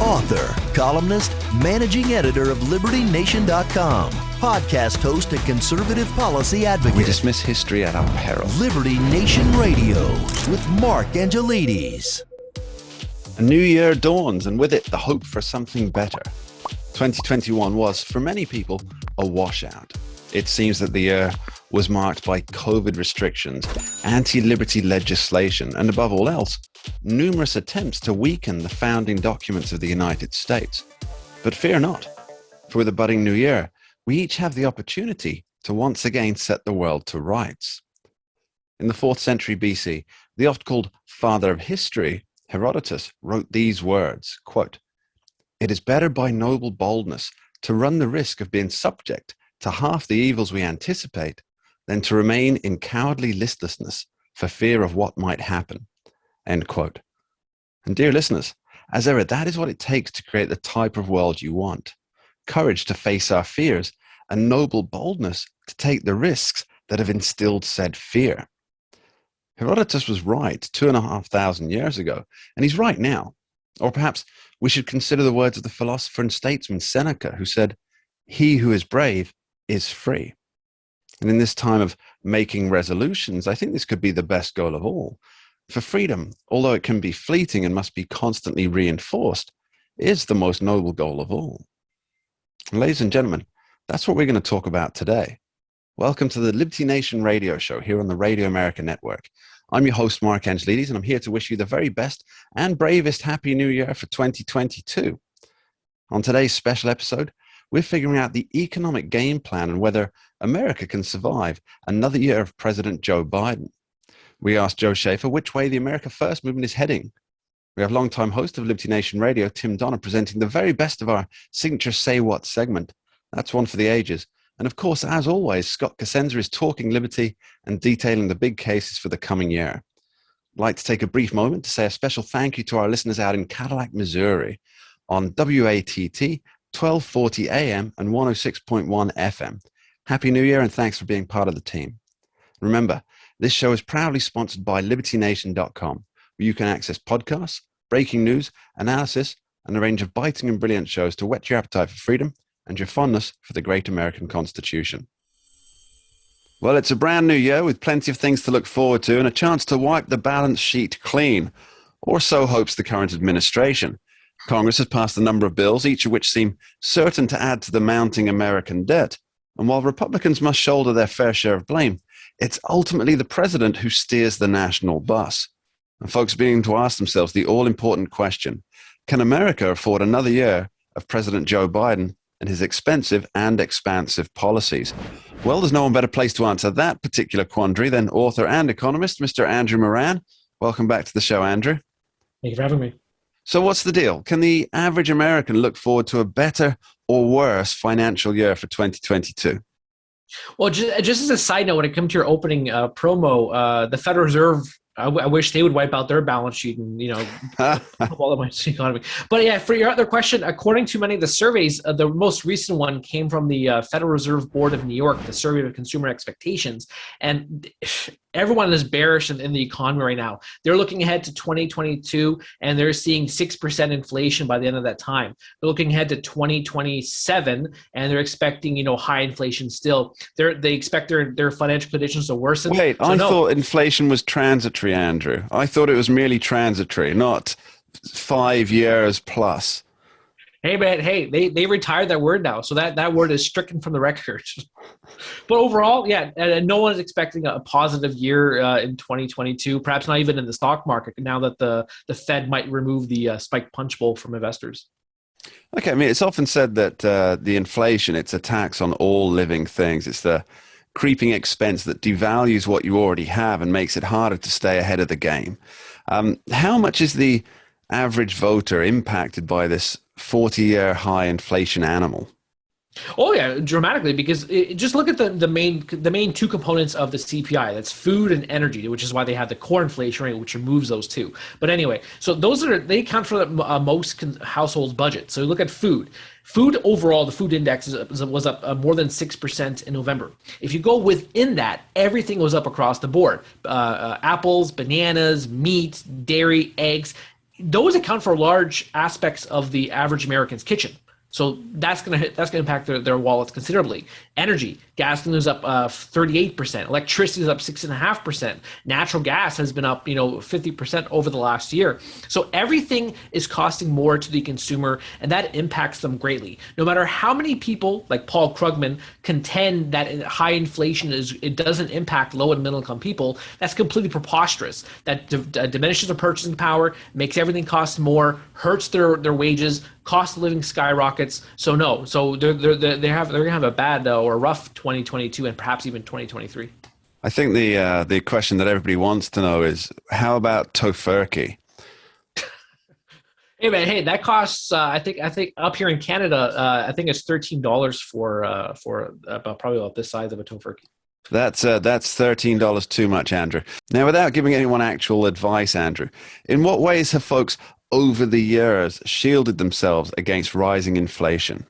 Author, columnist, managing editor of LibertyNation.com, podcast host and conservative policy advocate. We dismiss history at our peril. Liberty Nation Radio with Mark Angelides. A new year dawns, and with it, the hope for something better. 2021 was, for many people, a washout. It seems that the year was marked by COVID restrictions, anti-liberty legislation, and above all else, numerous attempts to weaken the founding documents of the United States. But fear not, for with a budding new year, we each have the opportunity to once again set the world to rights. In the 4th century BC, the oft-called father of history, Herodotus, wrote these words, quote, "It is better by noble boldness to run the risk of being subject to half the evils we anticipate than to remain in cowardly listlessness for fear of what might happen." End quote. And dear listeners, as ever, that is what it takes to create the type of world you want. Courage to face our fears and noble boldness to take the risks that have instilled said fear. Herodotus was right 2,500 years ago, and he's right now. Or perhaps we should consider the words of the philosopher and statesman Seneca, who said, "He who is brave is free." And in this time of making resolutions, I think this could be the best goal of all. For freedom, although it can be fleeting and must be constantly reinforced, is the most noble goal of all. And ladies and gentlemen, that's what we're going to talk about today. Welcome to the Liberty Nation radio show here on the Radio America Network. I'm your host, Mark Angelides, and I'm here to wish you the very best and bravest Happy New Year for 2022. On today's special episode, we're figuring out the economic game plan and whether America can survive another year of President Joe Biden. We asked Joe Schaefer which way the America First movement is heading. We have longtime host of Liberty Nation Radio, Tim Donner, presenting the very best of our signature Say What segment. That's one for the ages. And of course, as always, Scott Cosenza is talking liberty and detailing the big cases for the coming year. I'd like to take a brief moment to say a special thank you to our listeners out in Cadillac, Missouri on WATT 1240 AM and 106.1 FM. Happy New Year and thanks for being part of the team. Remember, this show is proudly sponsored by LibertyNation.com, where you can access podcasts, breaking news, analysis, and a range of biting and brilliant shows to whet your appetite for freedom and your fondness for the great American Constitution. Well, it's a brand new year with plenty of things to look forward to and a chance to wipe the balance sheet clean, or so hopes the current administration. Congress has passed a number of bills, each of which seem certain to add to the mounting American debt. And while Republicans must shoulder their fair share of blame, it's ultimately the president who steers the national bus. And folks are beginning to ask themselves the all-important question, can America afford another year of President Joe Biden and his expensive and expansive policies? Well, there's no one better placed to answer that particular quandary than author and economist, Mr. Andrew Moran. Welcome back to the show, Andrew. Thank you for having me. So what's the deal? Can the average American look forward to a better or worse financial year for 2022? Well, just as a side note, when it comes to your opening promo, the Federal Reserve, I wish they would wipe out their balance sheet and, all of my economy. But yeah, for your other question, according to many of the surveys, the most recent one came from the Federal Reserve Board of New York, the Survey of Consumer Expectations. And everyone is bearish in the economy right now. They're looking ahead to 2022, and they're seeing 6% inflation by the end of that time. They're looking ahead to 2027, and they're expecting, high inflation still. They expect their financial conditions to worsen. Wait, I thought inflation was transitory, Andrew. I thought it was merely transitory, not 5 years plus. Hey, man, they retired that word now. So that word is stricken from the record. But overall, yeah, no one is expecting a positive year in 2022, perhaps not even in the stock market, now that the Fed might remove the spike punch bowl from investors. Okay, I mean, it's often said that the inflation, it's a tax on all living things. It's the creeping expense that devalues what you already have and makes it harder to stay ahead of the game. How much is the average voter impacted by this 40-year high inflation animal? Oh yeah, dramatically, because just look at the main two components of the CPI. That's food and energy, which is why they have the core inflation rate, which removes those two. But anyway, so they account for most household budget. So look at food. Food overall, the food index was up more than 6% in November. If you go within that, everything was up across the board. Apples, bananas, meat, dairy, eggs. those account for large aspects of the average American's kitchen. So that's gonna impact their wallets considerably. Energy, gasoline is up 38%. Electricity is up 6.5%. Natural gas has been up 50% over the last year. So everything is costing more to the consumer, and that impacts them greatly. No matter how many people like Paul Krugman contend that high inflation it doesn't impact low and middle income people, that's completely preposterous. That diminishes their purchasing power, makes everything cost more, hurts their wages. Cost of living skyrockets. So no. So they're gonna have a bad or a rough 2022 and perhaps even 2023. I think the question that everybody wants to know is, how about tofurkey? Hey man, hey, that costs I think up here in Canada I think it's $13 for about probably about this size of a tofurkey. That's $13 too much, Andrew. Now, without giving anyone actual advice, Andrew, in what ways have folks over the years shielded themselves against rising inflation?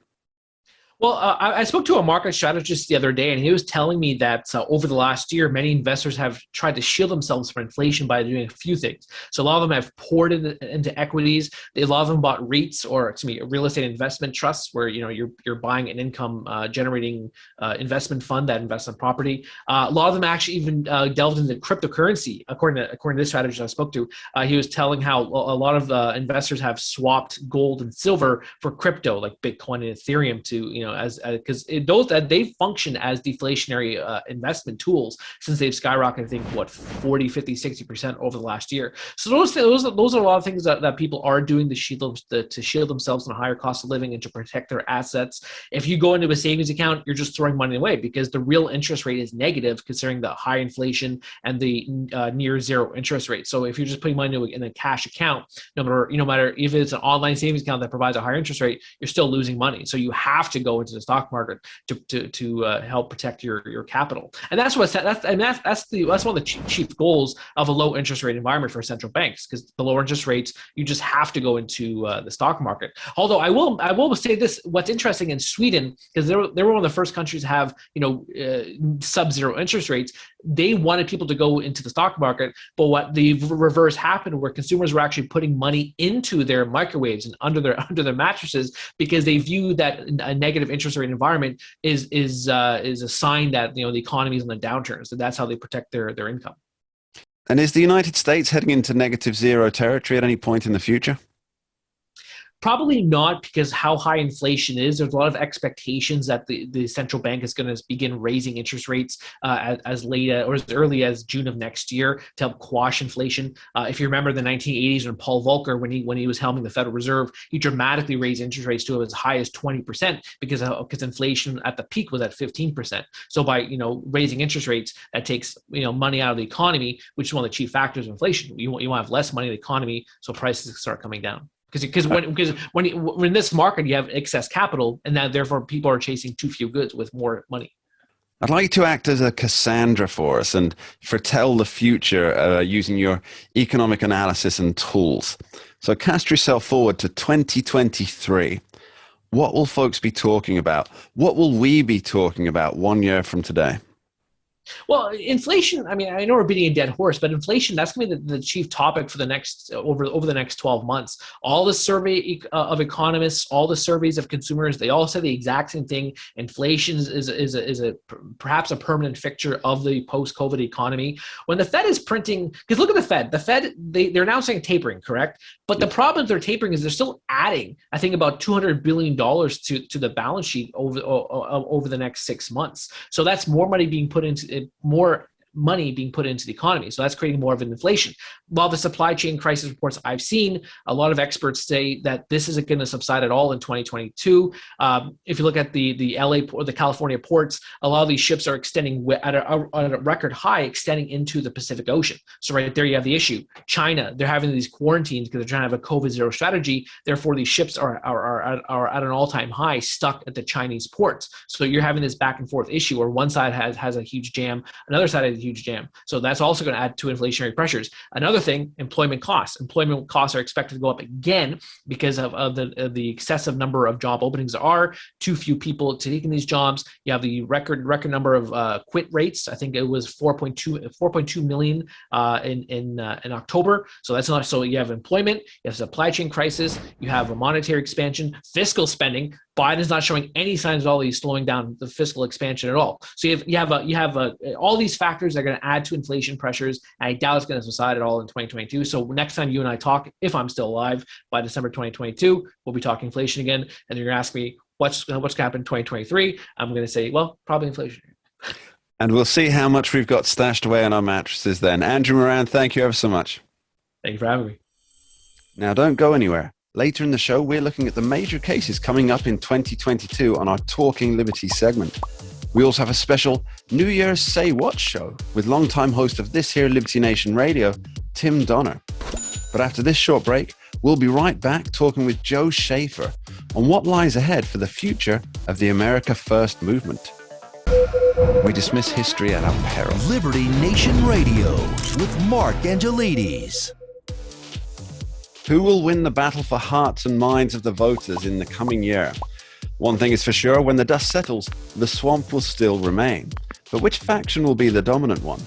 Well, I spoke to a market strategist the other day, and he was telling me that over the last year, many investors have tried to shield themselves from inflation by doing a few things. So a lot of them have poured into equities. A lot of them bought REITs, or real estate investment trusts, where you're buying an income generating investment fund that invests in property. A lot of them actually even delved into cryptocurrency. According to this strategist I spoke to, he was telling how a lot of investors have swapped gold and silver for crypto, like Bitcoin and Ethereum, to because those that they function as deflationary investment tools since they've skyrocketed, I think 40, 50, 60% over the last year. So those are a lot of things that people are doing to shield themselves from a higher cost of living and to protect their assets. If you go into a savings account, you're just throwing money away because the real interest rate is negative considering the high inflation and the near zero interest rate. So if you're just putting money in a cash account, no matter if it's an online savings account that provides a higher interest rate, you're still losing money. So you have to go into the stock market to help protect your capital, and that's one of the chief goals of a low interest rate environment for central banks. Because the lower interest rates, you just have to go into the stock market. Although I will say this: what's interesting in Sweden, because they were one of the first countries to have sub-zero interest rates. They wanted people to go into the stock market, but what the reverse happened, where consumers were actually putting money into their microwaves and under their mattresses because they view that a negative interest rate environment is a sign that the economy is in a downturn. So that's how they protect their income. And is the United States heading into negative zero territory at any point in the future? Probably not, because how high inflation is. There's a lot of expectations that the central bank is going to begin raising interest rates as late or as early as June of next year to help quash inflation. If you remember the 1980s, when Paul Volcker, when he was helming the Federal Reserve, he dramatically raised interest rates to as high as 20% because inflation at the peak was at 15%. So by raising interest rates, that takes money out of the economy, which is one of the chief factors of inflation. You want to have less money in the economy, so prices start coming down. Because when in this market you have excess capital, and that therefore people are chasing too few goods with more money. I'd like to act as a Cassandra for us and foretell the future using your economic analysis and tools. So cast yourself forward to 2023. What will folks be talking about? What will we be talking about 1 year from today? Well, inflation, I know we're beating a dead horse, but inflation, that's going to be the chief topic for the next over the next 12 months. All the survey of economists, all the surveys of consumers, they all say the exact same thing. Inflation is perhaps a permanent fixture of the post-COVID economy. When the Fed is printing, because look at the Fed, they're announcing tapering, correct? But the problem with their tapering is they're still adding, I think, about $200 billion to the balance sheet over the next 6 months. So that's more money being put into the economy. So that's creating more of an inflation. While the supply chain crisis reports I've seen, a lot of experts say that this isn't going to subside at all in 2022. If you look at the LA or the California ports, a lot of these ships are extending at a record high, extending into the Pacific Ocean. So right there you have the issue. China, they're having these quarantines because they're trying to have a COVID zero strategy. Therefore, these ships are at an all-time high, stuck at the Chinese ports. So you're having this back and forth issue where one side has a huge jam, another side has huge jam. So that's also going to add to inflationary pressures. Another thing, employment costs. Employment costs are expected to go up again because of the excessive number of job openings there are. Too few people taking these jobs. You have the record number of quit rates. I think it was 4.2 million in October. So that's not. So you have employment, you have supply chain crisis, you have a monetary expansion, fiscal spending. Biden's not showing any signs at all he's slowing down the fiscal expansion at all. So you have all these factors that are going to add to inflation pressures. And I doubt it's going to subside at all in 2022. So next time you and I talk, if I'm still alive by December 2022, we'll be talking inflation again. And you're going to ask me what's going to happen in 2023. I'm going to say, well, probably inflation. And we'll see how much we've got stashed away in our mattresses then. Andrew Moran, thank you ever so much. Thank you for having me. Now, don't go anywhere. Later in the show, we're looking at the major cases coming up in 2022 on our Talking Liberty segment. We also have a special New Year's Say What show with longtime host of this here Liberty Nation Radio, Tim Donner. But after this short break, we'll be right back talking with Joe Schaefer on what lies ahead for the future of the America First movement. We dismiss history at our peril. Liberty Nation Radio with Mark Angelides. Who will win the battle for hearts and minds of the voters in the coming year? One thing is for sure, when the dust settles, the swamp will still remain. But which faction will be the dominant one?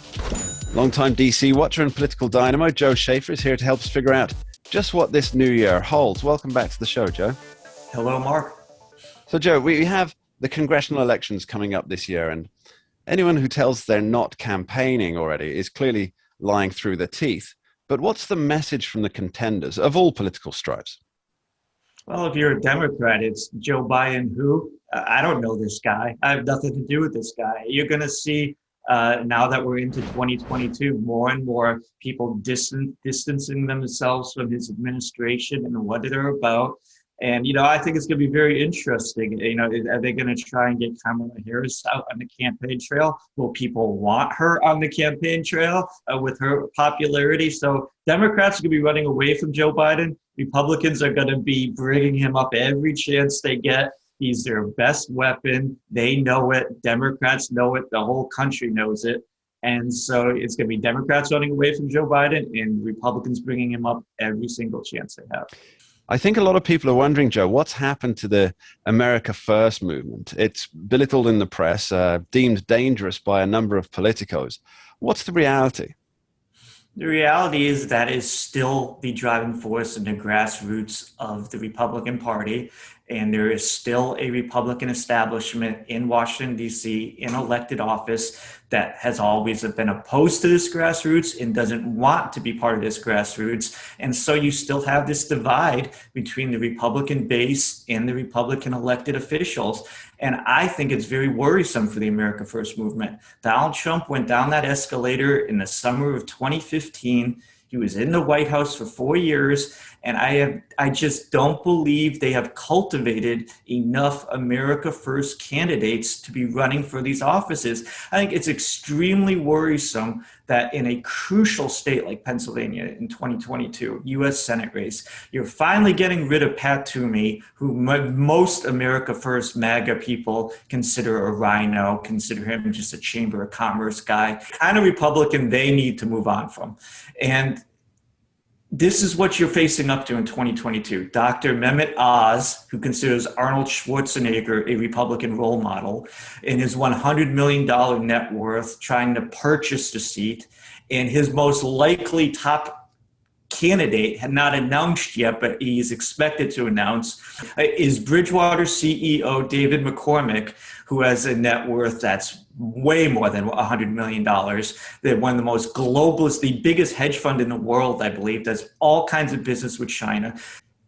Longtime DC watcher and political dynamo Joe Schaefer is here to help us figure out just what this new year holds. Welcome back to the show, Joe. Hello, Mark. So, Joe, we have the congressional elections coming up this year, and anyone who tells they're not campaigning already is clearly lying through their teeth. But what's the message from the contenders of all political stripes? Well, if you're a Democrat, it's Joe Biden who? I don't know this guy. I have nothing to do with this guy. You're going to see now that we're into 2022, more and more people distancing themselves from his administration and what they're about. And, I think it's going to be very interesting. Are they going to try and get Kamala Harris out on the campaign trail? Will people want her on the campaign trail with her popularity? So Democrats are going to be running away from Joe Biden. Republicans are going to be bringing him up every chance they get. He's their best weapon. They know it. Democrats know it. The whole country knows it. And so it's going to be Democrats running away from Joe Biden and Republicans bringing him up every single chance they have. I think a lot of people are wondering, Joe, what's happened to the America First movement? It's belittled in the press, deemed dangerous by a number of politicos. What's the reality? The reality is that is still the driving force in the grassroots of the Republican Party. And there is still a Republican establishment in Washington, D.C., in elected office that has always been opposed to this grassroots and doesn't want to be part of this grassroots. And so you still have this divide between the Republican base and the Republican elected officials. And I think it's very worrisome for the America First movement. Donald Trump went down that escalator in the summer of 2015. He was in the White House for 4 years, and I just don't believe they have cultivated enough America First candidates to be running for these offices. I think it's extremely worrisome that in a crucial state like Pennsylvania in 2022, U.S. Senate race, you're finally getting rid of Pat Toomey, who most America First MAGA people consider a rhino, consider him just a Chamber of Commerce guy, kind of Republican they need to move on from. And this is what you're facing up to in 2022. Dr. Mehmet Oz, who considers Arnold Schwarzenegger a Republican role model, in his $100 million net worth, trying to purchase the seat, and his most likely top candidate had not announced yet, but he's expected to announce, is Bridgewater CEO David McCormick, who has a net worth that's way more than $100 million. They're one of the most globalist, the biggest hedge fund in the world, I believe, does all kinds of business with China.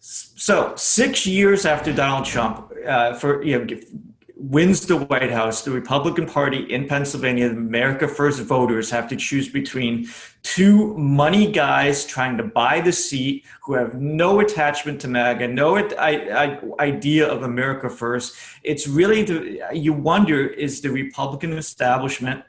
So 6 years after Donald Trump wins the White House, the Republican Party in Pennsylvania, the America First voters have to choose between two money guys trying to buy the seat who have no attachment to MAGA, no idea of America First. It's really, you wonder, is the Republican establishment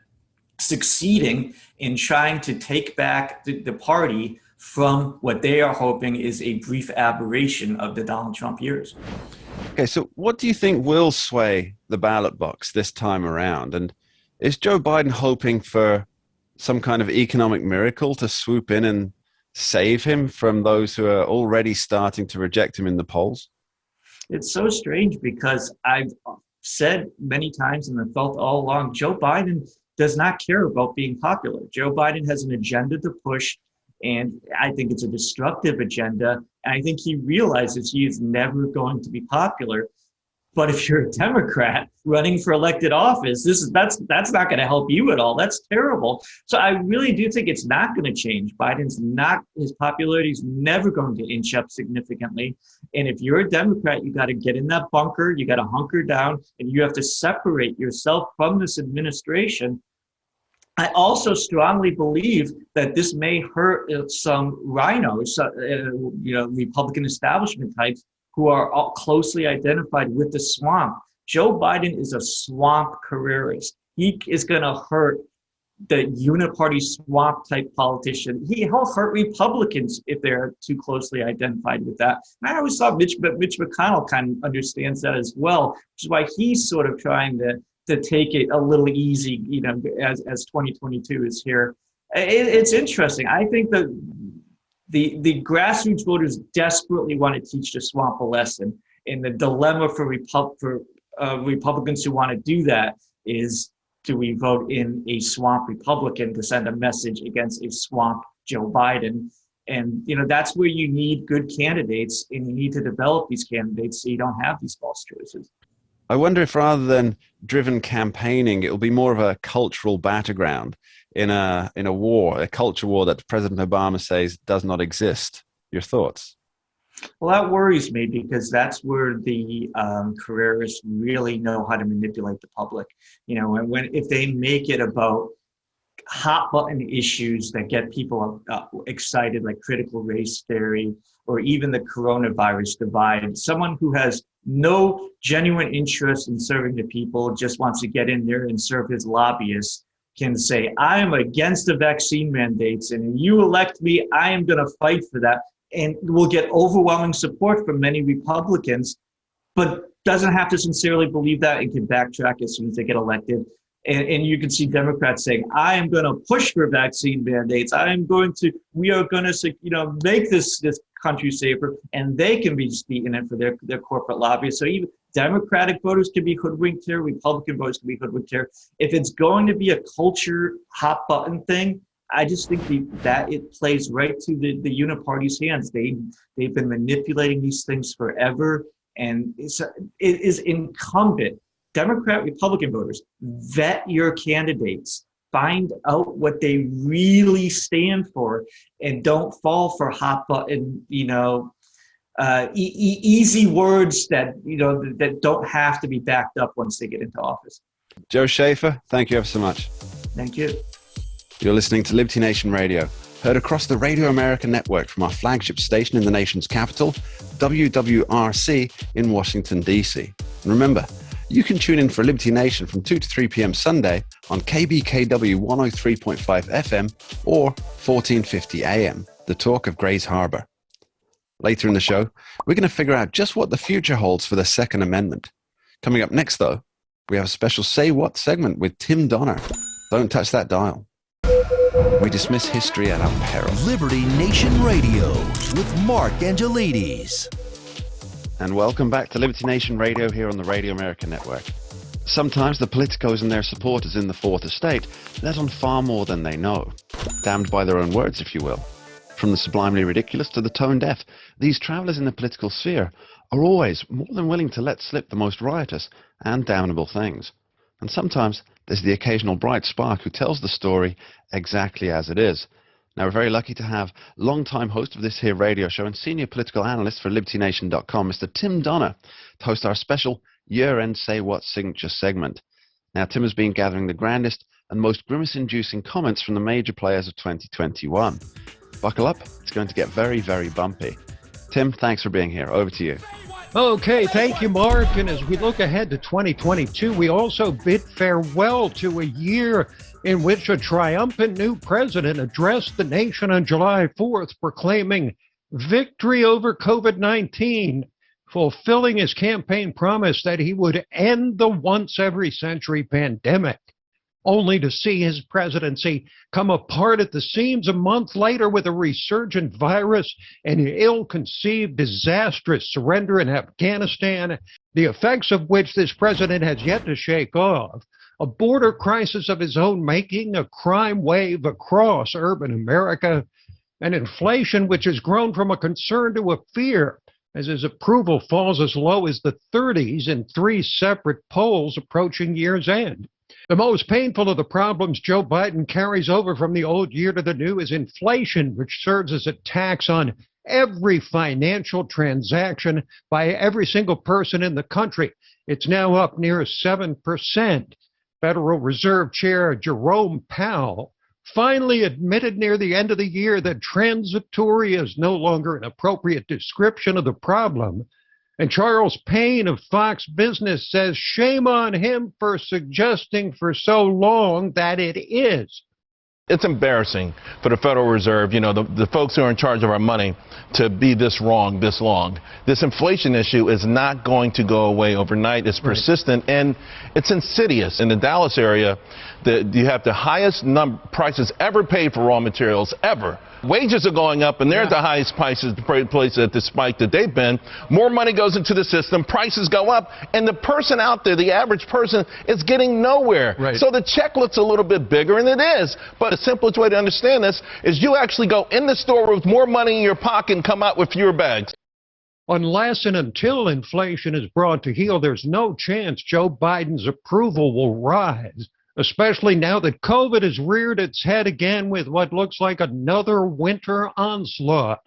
succeeding in trying to take back the party from what they are hoping is a brief aberration of the Donald Trump years? Okay, so what do you think will sway the ballot box this time around? And is Joe Biden hoping for some kind of economic miracle to swoop in and save him from those who are already starting to reject him in the polls? It's so strange because I've said many times and I've felt all along, Joe Biden does not care about being popular. Joe Biden has an agenda to push, and I think it's a destructive agenda. And I think he realizes he is never going to be popular. But if you're a Democrat running for elected office, that's not going to help you at all. That's terrible. So I really do think it's not going to change. His popularity is never going to inch up significantly. And if you're a Democrat, you got to get in that bunker, you got to hunker down, and you have to separate yourself from this administration. I also strongly believe that this may hurt some rhinos, Republican establishment types, who are all closely identified with the swamp. Joe Biden is a swamp careerist. He is going to hurt the uniparty swamp type politician. He'll hurt Republicans if they're too closely identified with that. And I always thought Mitch McConnell kind of understands that as well, which is why he's sort of trying to take it a little easy, as 2022 is here. It's interesting. I think that the grassroots voters desperately want to teach the swamp a lesson. And the dilemma for Republicans who want to do that is, do we vote in a swamp Republican to send a message against a swamp Joe Biden? And, that's where you need good candidates, and you need to develop these candidates so you don't have these false choices. I wonder if rather than driven campaigning, it will be more of a cultural battleground in a war, a culture war that President Obama says does not exist. Your thoughts? Well, that worries me because that's where the careerists really know how to manipulate the public. And if they make it about hot button issues that get people excited, like critical race theory or even the coronavirus divide, someone who has no genuine interest in serving the people, just wants to get in there and serve his lobbyists, can say, I am against the vaccine mandates, and if you elect me, I am going to fight for that. And will get overwhelming support from many Republicans, but doesn't have to sincerely believe that and can backtrack as soon as they get elected. And you can see Democrats saying, I am going to push for vaccine mandates. We are going to, make this country safer. And they can be speaking it for their corporate lobbyists. So even Democratic voters can be hoodwinked here. Republican voters can be hoodwinked here. If it's going to be a culture hot button thing, I just think that it plays right to the uniparty's hands. They've been manipulating these things forever. And it is incumbent, Democrat, Republican voters, vet your candidates, find out what they really stand for, and don't fall for hot button, easy words that don't have to be backed up once they get into office. Joe Schaefer, thank you ever so much. Thank you. You're listening to Liberty Nation Radio, heard across the Radio America network from our flagship station in the nation's capital, WWRC in Washington, D.C. And remember, you can tune in for Liberty Nation from 2 to 3 p.m. Sunday on KBKW 103.5 FM or 1450 AM, the talk of Grays Harbor. Later in the show, we're going to figure out just what the future holds for the Second Amendment. Coming up next, though, we have a special Say What segment with Tim Donner. Don't touch that dial. We dismiss history at our peril. Liberty Nation Radio with Mark Angelides. And welcome back to Liberty Nation Radio here on the Radio America Network. Sometimes the politicos and their supporters in the Fourth Estate let on far more than they know. Damned by their own words, if you will. From the sublimely ridiculous to the tone deaf, these travelers in the political sphere are always more than willing to let slip the most riotous and damnable things. And sometimes there's the occasional bright spark who tells the story exactly as it is. Now, we're very lucky to have longtime host of this here radio show and senior political analyst for LibertyNation.com, Mr. Tim Donner, to host our special year-end Say What signature segment. Now, Tim has been gathering the grandest and most grimace-inducing comments from the major players of 2021. Buckle up, it's going to get very, very bumpy. Tim, thanks for being here. Over to you. Okay, thank you, Mark. And as we look ahead to 2022, we also bid farewell to a year in which a triumphant new president addressed the nation on July 4th, proclaiming victory over COVID-19, fulfilling his campaign promise that he would end the once-every-century pandemic. only to see his presidency come apart at the seams a month later with a resurgent virus, an ill-conceived, disastrous surrender in Afghanistan, the effects of which this president has yet to shake off, a border crisis of his own making, a crime wave across urban America, an inflation which has grown from a concern to a fear, as his approval falls as low as the 30s in 3 separate polls approaching year's end. The most painful of the problems Joe Biden carries over from the old year to the new is inflation, which serves as a tax on every financial transaction by every single person in the country. It's now up near 7%. Federal Reserve Chair Jerome Powell finally admitted near the end of the year that transitory is no longer an appropriate description of the problem. And Charles Payne of Fox Business says shame on him for suggesting for so long that it is. It's embarrassing for the Federal Reserve, the folks who are in charge of our money, to be this wrong this long. This inflation issue is not going to go away overnight. It's persistent and it's insidious. In the Dallas area, you have the highest prices ever paid for raw materials, ever. Wages are going up, and they're at the highest prices, place at the spike that they've been. More money goes into the system, prices go up, and the person out there, the average person, is getting nowhere. Right. So the check looks a little bit bigger, and it is. But the simplest way to understand this is you actually go in the store with more money in your pocket and come out with fewer bags. Unless and until inflation is brought to heel, there's no chance Joe Biden's approval will rise, especially now that COVID has reared its head again with what looks like another winter onslaught.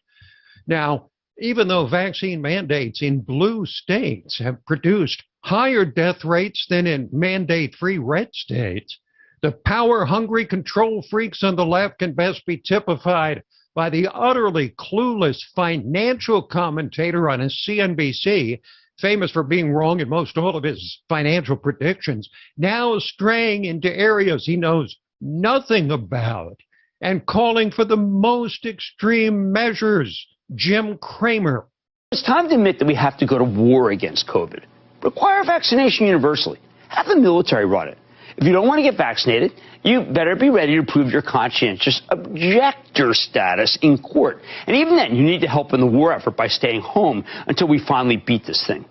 Now, even though vaccine mandates in blue states have produced higher death rates than in mandate-free red states, the power-hungry control freaks on the left can best be typified by the utterly clueless financial commentator on CNBC, famous for being wrong in most all of his financial predictions, now straying into areas he knows nothing about and calling for the most extreme measures. Jim Cramer. It's time to admit that we have to go to war against COVID. Require vaccination universally. Have the military run it. If you don't want to get vaccinated, you better be ready to prove your conscientious objector status in court. And even then, you need to help in the war effort by staying home until we finally beat this thing.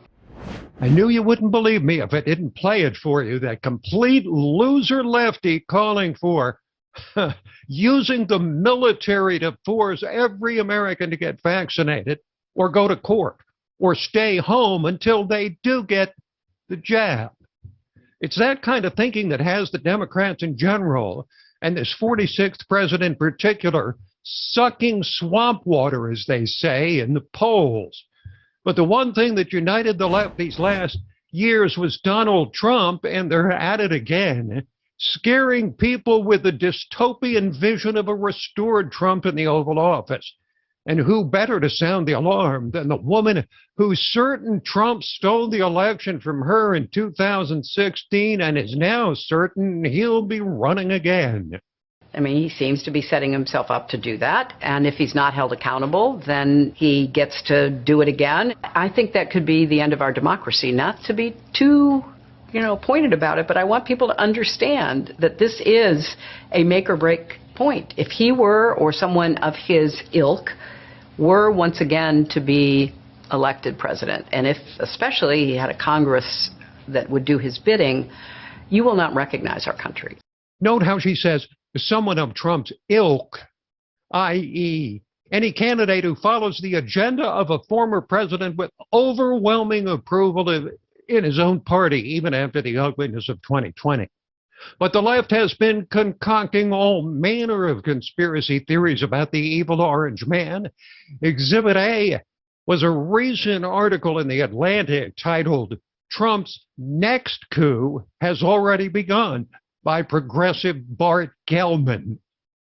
I knew you wouldn't believe me if I didn't play it for you. That complete loser lefty calling for using the military to force every American to get vaccinated or go to court or stay home until they do get the jab. It's that kind of thinking that has the Democrats in general and this 46th president in particular sucking swamp water, as they say, in the polls. But the one thing that united the left these last years was Donald Trump, and they're at it again, scaring people with the dystopian vision of a restored Trump in the Oval Office. And who better to sound the alarm than the woman who's certain Trump stole the election from her in 2016 and is now certain he'll be running again. I mean, he seems to be setting himself up to do that. And if he's not held accountable, then he gets to do it again. I think that could be the end of our democracy. Not to be too, pointed about it, but I want people to understand that this is a make or break point. If he were, or someone of his ilk, were once again to be elected president, and if especially he had a Congress that would do his bidding, you will not recognize our country. Note how she says someone of Trump's ilk, i.e., any candidate who follows the agenda of a former president with overwhelming approval in his own party, even after the ugliness of 2020. But the left has been concocting all manner of conspiracy theories about the evil orange man. Exhibit A was a recent article in The Atlantic titled, "Trump's Next Coup Has Already Begun," by progressive Bart Gellman.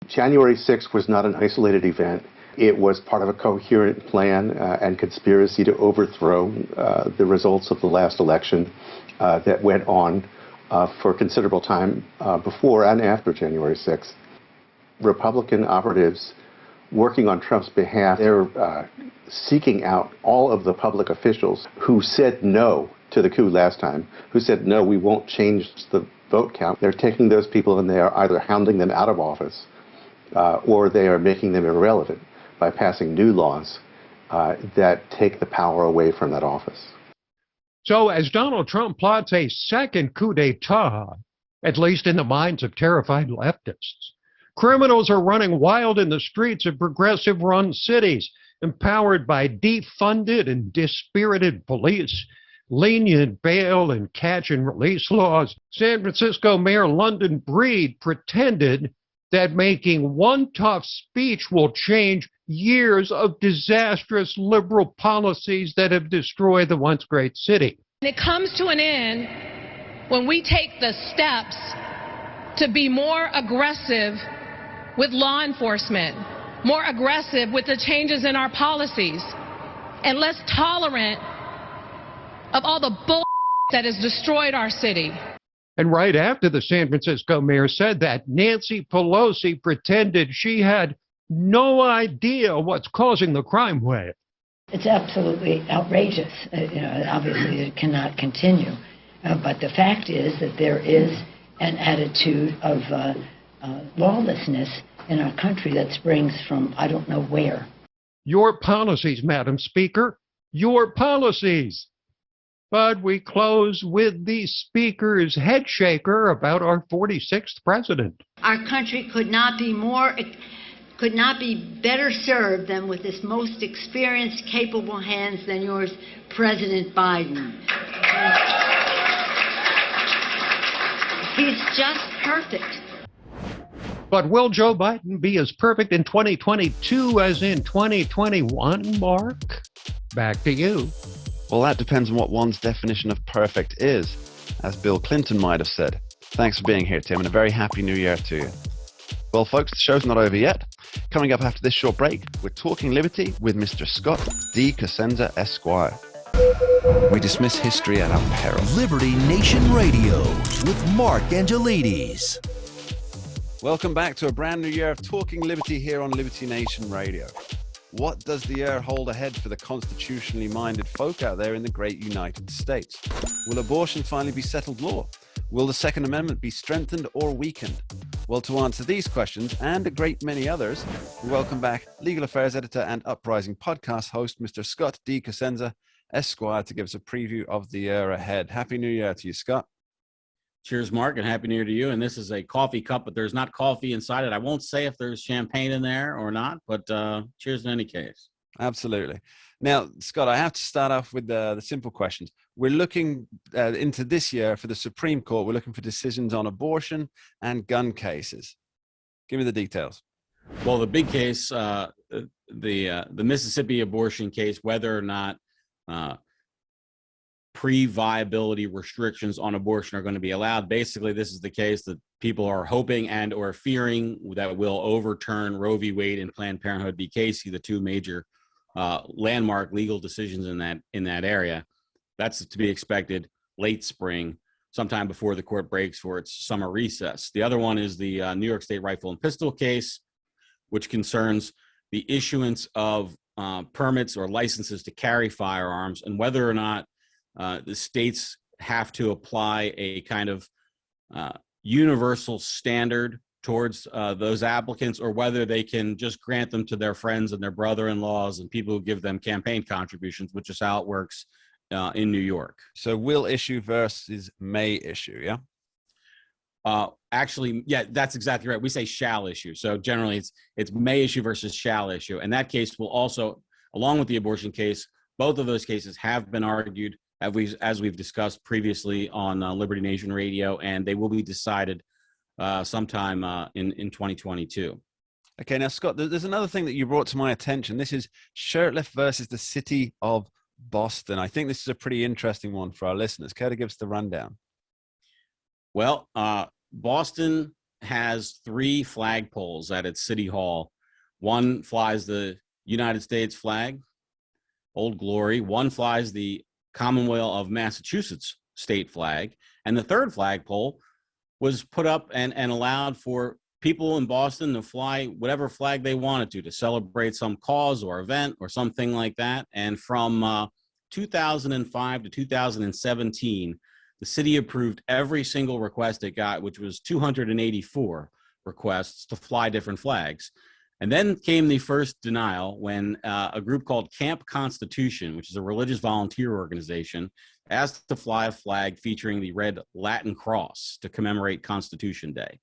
January 6th was not an isolated event. It was part of a coherent plan and conspiracy to overthrow the results of the last election that went on for considerable time before and after January 6th. Republican operatives working on Trump's behalf, they're seeking out all of the public officials who said no to the coup last time, who said, no, we won't change the vote count. They're taking those people and they are either hounding them out of office or they are making them irrelevant by passing new laws that take the power away from that office. So as Donald Trump plots a second coup d'etat, at least in the minds of terrified leftists, criminals are running wild in the streets of progressive-run cities, empowered by defunded and dispirited police, lenient bail and catch-and-release laws. San Francisco Mayor London Breed pretended that making one tough speech will change years of disastrous liberal policies that have destroyed the once great city. It comes to an end when we take the steps to be more aggressive with law enforcement, more aggressive with the changes in our policies, and less tolerant of all the bull that has destroyed our city. And right after the San Francisco mayor said that, Nancy Pelosi pretended she had no idea what's causing the crime wave. It's absolutely outrageous. Obviously, it cannot continue. But the fact is that there is an attitude of lawlessness in our country that springs from I don't know where. Your policies, Madam Speaker, your policies. But we close with the Speaker's head shaker about our 46th president. Our country could not be better served than with this most experienced, capable hands than yours, President Biden. He's just perfect. But will Joe Biden be as perfect in 2022 as in 2021, Mark? Back to you. Well, that depends on what one's definition of perfect is, as Bill Clinton might have said. Thanks for being here, Tim, and a very happy new year to you. Well, folks, the show's not over yet. Coming up after this short break, we're talking liberty with Mr. Scott D. Cosenza, Esquire. We dismiss history at our peril. Liberty Nation Radio with Mark Angelides. Welcome back to a brand new year of Talking Liberty here on Liberty Nation Radio. What does the year hold ahead for the constitutionally minded folk out there in the great United States? Will abortion finally be settled law? Will the Second Amendment be strengthened or weakened? Well, to answer these questions and a great many others, we welcome back Legal Affairs Editor and Uprising podcast host, Mr. Scott D. Cosenza, Esquire, to give us a preview of the year ahead. Happy New Year to you, Scott. Cheers, Mark, and Happy New Year to you. And this is a coffee cup, but there's not coffee inside it. I won't say if there's champagne in there or not, but cheers in any case. Absolutely. Now, Scott, I have to start off with the simple questions. We're looking into this year for the Supreme Court. We're looking for decisions on abortion and gun cases. Give me the details. Well, the big case, the Mississippi abortion case, whether or not pre-viability restrictions on abortion are going to be allowed. Basically, this is the case that people are hoping and or fearing that will overturn Roe v. Wade and Planned Parenthood v. Casey, the two major landmark legal decisions in that area. That's to be expected late spring, sometime before the court breaks for its summer recess. The other one is the New York State rifle and pistol case, which concerns the issuance of permits or licenses to carry firearms and whether or not the states have to apply a kind of universal standard towards those applicants, or whether they can just grant them to their friends and their brother-in-laws and people who give them campaign contributions, which is how it works in New York. So will issue versus may issue, yeah? Actually, yeah, that's exactly right. We say shall issue. So generally it's may issue versus shall issue. And that case will also, along with the abortion case, both of those cases have been argued as we've discussed previously on Liberty Nation Radio, and they will be decided sometime in 2022. Okay, now, Scott, there's another thing that you brought to my attention. This is Shurtleff versus the city of Boston. I think this is a pretty interesting one for our listeners. Care to give us the rundown? Well, Boston has 3 flagpoles at its city hall. One flies the United States flag, Old Glory. One flies the Commonwealth of Massachusetts state flag. And the third flagpole was put up and allowed for people in Boston to fly whatever flag they wanted to celebrate some cause or event or something like that. And from 2005 to 2017, The city approved every single request it got, which was 284 requests to fly different flags. And then came the first denial when a group called Camp Constitution, which is a religious volunteer organization, asked to fly a flag featuring the red Latin cross to commemorate Constitution Day.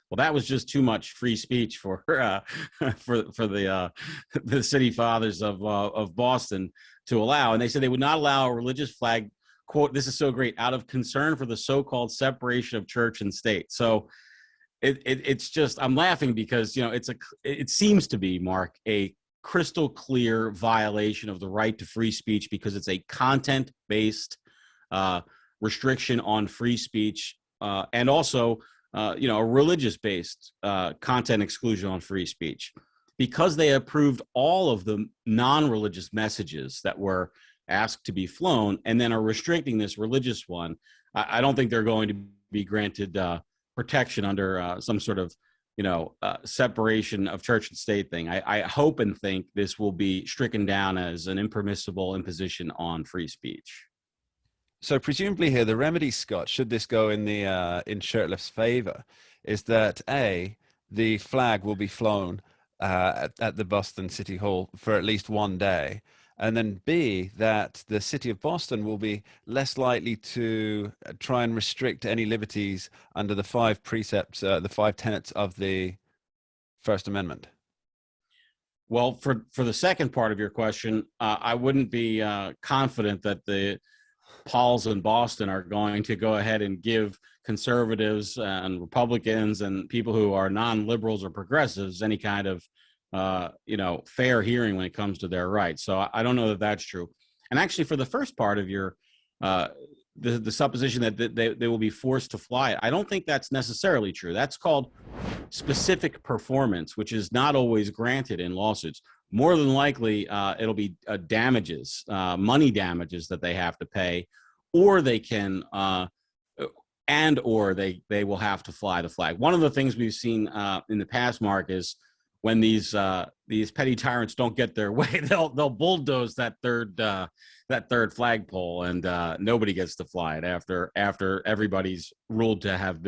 Well, that was just too much free speech for the city fathers of Boston to allow, and they said they would not allow a religious flag. Quote, this is so great, out of concern for the so-called separation of church and state. So it's just, I'm laughing because, you know, it seems to be, Mark, a crystal clear violation of the right to free speech because it's a content-based restriction on free speech and also, you know, a religious-based content exclusion on free speech. Because they approved all of the non-religious messages that were asked to be flown and then are restricting this religious one, I don't think they're going to be granted protection under some sort of, you know, separation of church and state thing. I hope and think this will be stricken down as an impermissible imposition on free speech. So presumably here, the remedy, Scott, should this go in the in Shurtleff's favor, is that A, the flag will be flown at the Boston City Hall for at least one day, and then B, that the city of Boston will be less likely to try and restrict any liberties under the 5 precepts, the 5 tenets of the First Amendment. Well, for the second part of your question, I wouldn't be confident that the Pauls in Boston are going to go ahead and give conservatives and Republicans and people who are non-liberals or progressives any kind of you know, fair hearing when it comes to their rights. So I don't know that that's true. And actually, for the first part of your the supposition that they will be forced to fly it, I don't think that's necessarily true. That's called specific performance, which is not always granted in lawsuits. More than likely, it'll be damages, money damages that they have to pay, or they can, or they will have to fly the flag. One of the things we've seen in the past, Mark, is when these petty tyrants don't get their way, they'll bulldoze that third flagpole, and nobody gets to fly it after everybody's ruled to have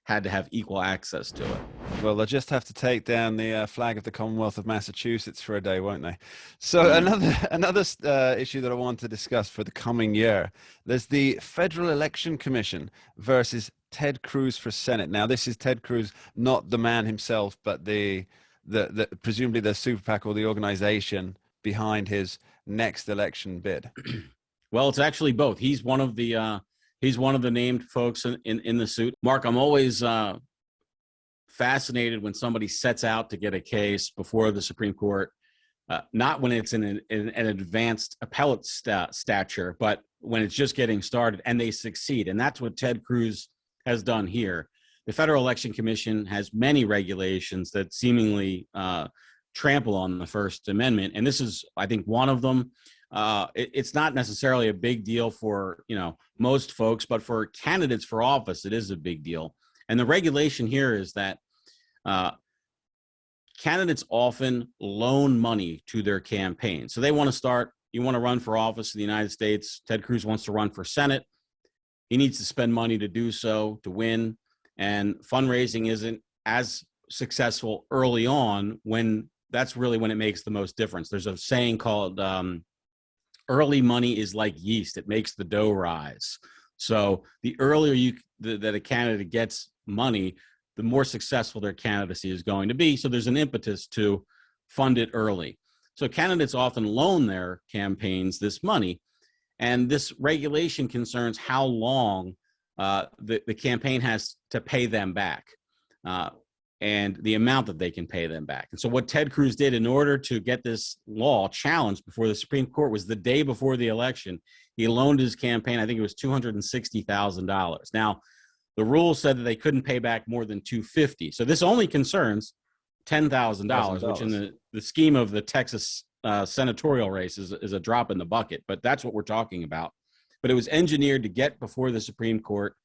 had to have equal access to it. Well, they'll just have to take down the flag of the Commonwealth of Massachusetts for a day, won't they? So another issue that I want to discuss for the coming year, there's the Federal Election Commission versus Ted Cruz for Senate. Now, this is Ted Cruz, not the man himself, but the presumably the super PAC or the organization behind his next election bid. Well, it's actually both. He's one of the named folks in the suit. Mark, I'm always fascinated when somebody sets out to get a case before the Supreme Court, not when it's in an advanced appellate stature, but when it's just getting started and they succeed. And that's what Ted Cruz has done here. The Federal Election Commission has many regulations that seemingly trample on the First Amendment, and this is, I think, one of them. It's not necessarily a big deal for, you know, most folks, but for candidates for office, it is a big deal. And the regulation here is that candidates often loan money to their campaign. So they want to start. You want to run for office in the United States. Ted Cruz wants to run for Senate. He needs to spend money to do so, to win. And fundraising isn't as successful early on, when that's really when it makes the most difference. There's a saying called early money is like yeast. It makes the dough rise. So the earlier that a candidate gets money, the more successful their candidacy is going to be. So there's an impetus to fund it early. So candidates often loan their campaigns this money, and this regulation concerns how long the campaign has to pay them back, and the amount that they can pay them back. And so what Ted Cruz did in order to get this law challenged before the Supreme Court was the day before the election, he loaned his campaign, I think it was $260,000. Now, the rules said that they couldn't pay back more than $250,000. So this only concerns $10,000, which in the scheme of the Texas senatorial race is a drop in the bucket, but that's what we're talking about. But it was engineered to get before the Supreme Court,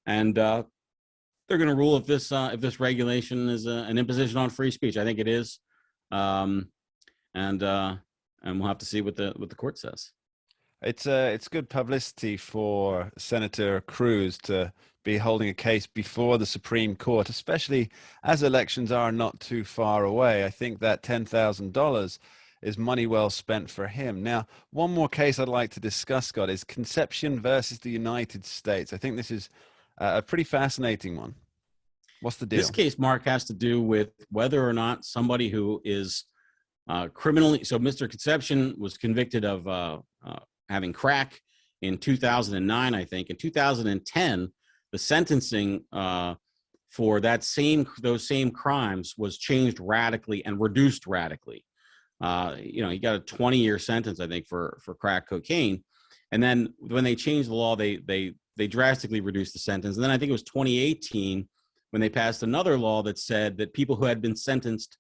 and they're going to rule if this regulation is an imposition on free speech. I think it is, and we'll have to see what the court says. It's good publicity for Senator Cruz to be holding a case before the Supreme Court, especially as elections are not too far away. I think that $10,000 is money well spent for him. Now, one more case I'd like to discuss, Scott, is Conception versus the United States. I think this is a pretty fascinating one. What's the deal? This case, Mark, has to do with whether or not somebody who is criminally, so Mr. Conception was convicted of having crack in 2009, I think. In 2010, the sentencing for those same crimes was changed radically and reduced radically. He got a 20-year sentence, I think, for crack cocaine. And then when they changed the law, they drastically reduced the sentence. And then I think it was 2018 when they passed another law that said that people who had been sentenced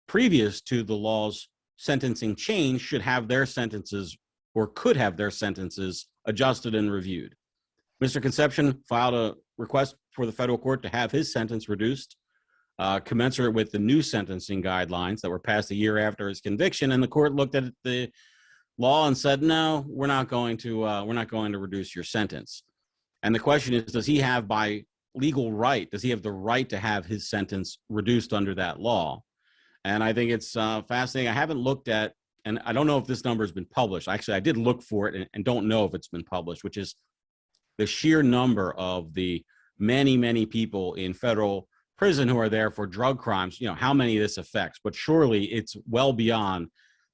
previous to the law's sentencing change should have their sentences or could have their sentences adjusted and reviewed. Mr. Conception filed a request for the federal court to have his sentence reduced, commensurate with the new sentencing guidelines that were passed a year after his conviction. And the court looked at the law and said, no, we're not going to reduce your sentence. And the question is, does he have by legal right, does he have the right to have his sentence reduced under that law? And I think it's fascinating. I haven't looked at, and I don't know if this number has been published. Actually, I did look for it and don't know if it's been published, which is the sheer number of the many, many people in federal prison who are there for drug crimes, how many this affects. But surely it's well beyond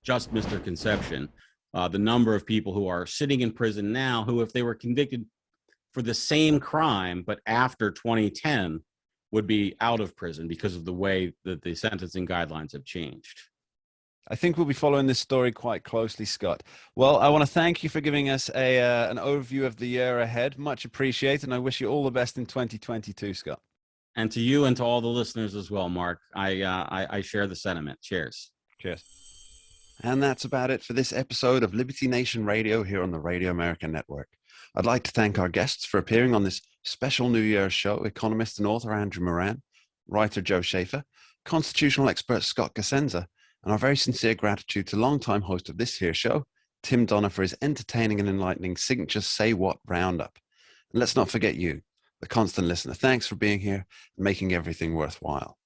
just Mr. Conception. The number of people who are sitting in prison now who, if they were convicted for the same crime, but after 2010, would be out of prison because of the way that the sentencing guidelines have changed. I think we'll be following this story quite closely, Scott. Well, I want to thank you for giving us an overview of the year ahead. Much appreciated, and I wish you all the best in 2022, Scott. And to you and to all the listeners as well, Mark. I share the sentiment. Cheers. Cheers. And that's about it for this episode of Liberty Nation Radio here on the Radio America Network. I'd like to thank our guests for appearing on this special New Year's show, economist and author Andrew Moran, writer Joe Schaefer, constitutional expert Scott Cosenza, and our very sincere gratitude to longtime host of this here show, Tim Donner, for his entertaining and enlightening signature Say What Roundup. And let's not forget you, the constant listener. Thanks for being here and making everything worthwhile.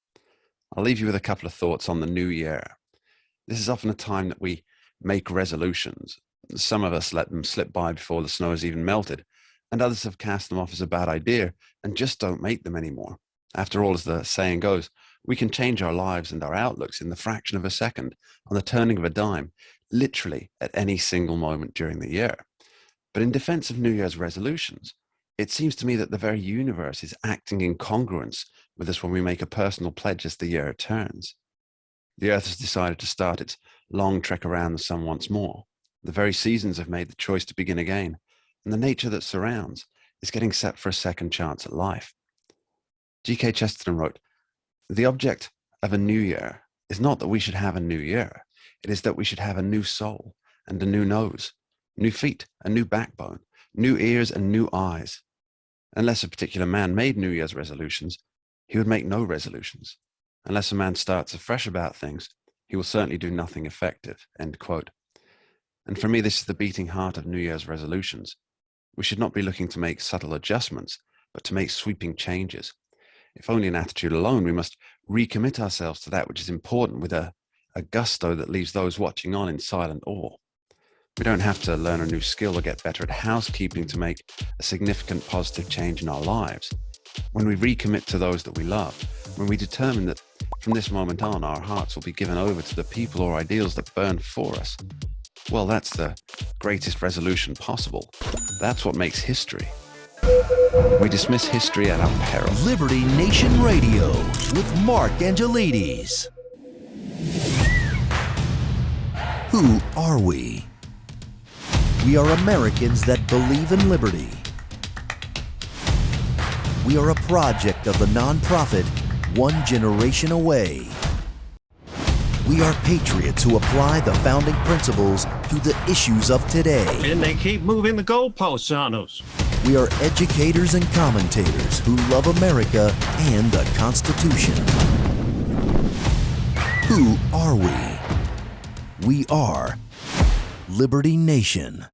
I'll leave you with a couple of thoughts on the new year. This is often a time that we make resolutions. Some of us let them slip by before the snow has even melted, and others have cast them off as a bad idea and just don't make them anymore. After all, as the saying goes, we can change our lives and our outlooks in the fraction of a second, on the turning of a dime, literally at any single moment during the year. But in defense of New Year's resolutions, it seems to me that the very universe is acting in congruence with us when we make a personal pledge as the year turns. The Earth has decided to start its long trek around the sun once more. The very seasons have made the choice to begin again, and the nature that surrounds is getting set for a second chance at life. G.K. Chesterton wrote, "The object of a new year is not that we should have a new year. It is that we should have a new soul and a new nose, new feet, a new backbone, new ears and new eyes. Unless a particular man made New Year's resolutions, he would make no resolutions. Unless a man starts afresh about things, he will certainly do nothing effective." End quote. And for me, this is the beating heart of New Year's resolutions. We should not be looking to make subtle adjustments, but to make sweeping changes. If only in attitude alone, we must recommit ourselves to that which is important with a gusto that leaves those watching on in silent awe. We don't have to learn a new skill or get better at housekeeping to make a significant positive change in our lives. When we recommit to those that we love, when we determine that from this moment on, our hearts will be given over to the people or ideals that burn for us, well, that's the greatest resolution possible. That's what makes history. We dismiss history at our peril. Liberty Nation Radio with Mark Angelides. Who are we? We are Americans that believe in liberty. We are a project of the nonprofit One Generation Away. We are patriots who apply the founding principles to the issues of today. And they keep moving the goalposts on us. We are educators and commentators who love America and the Constitution. Who are we? We are Liberty Nation.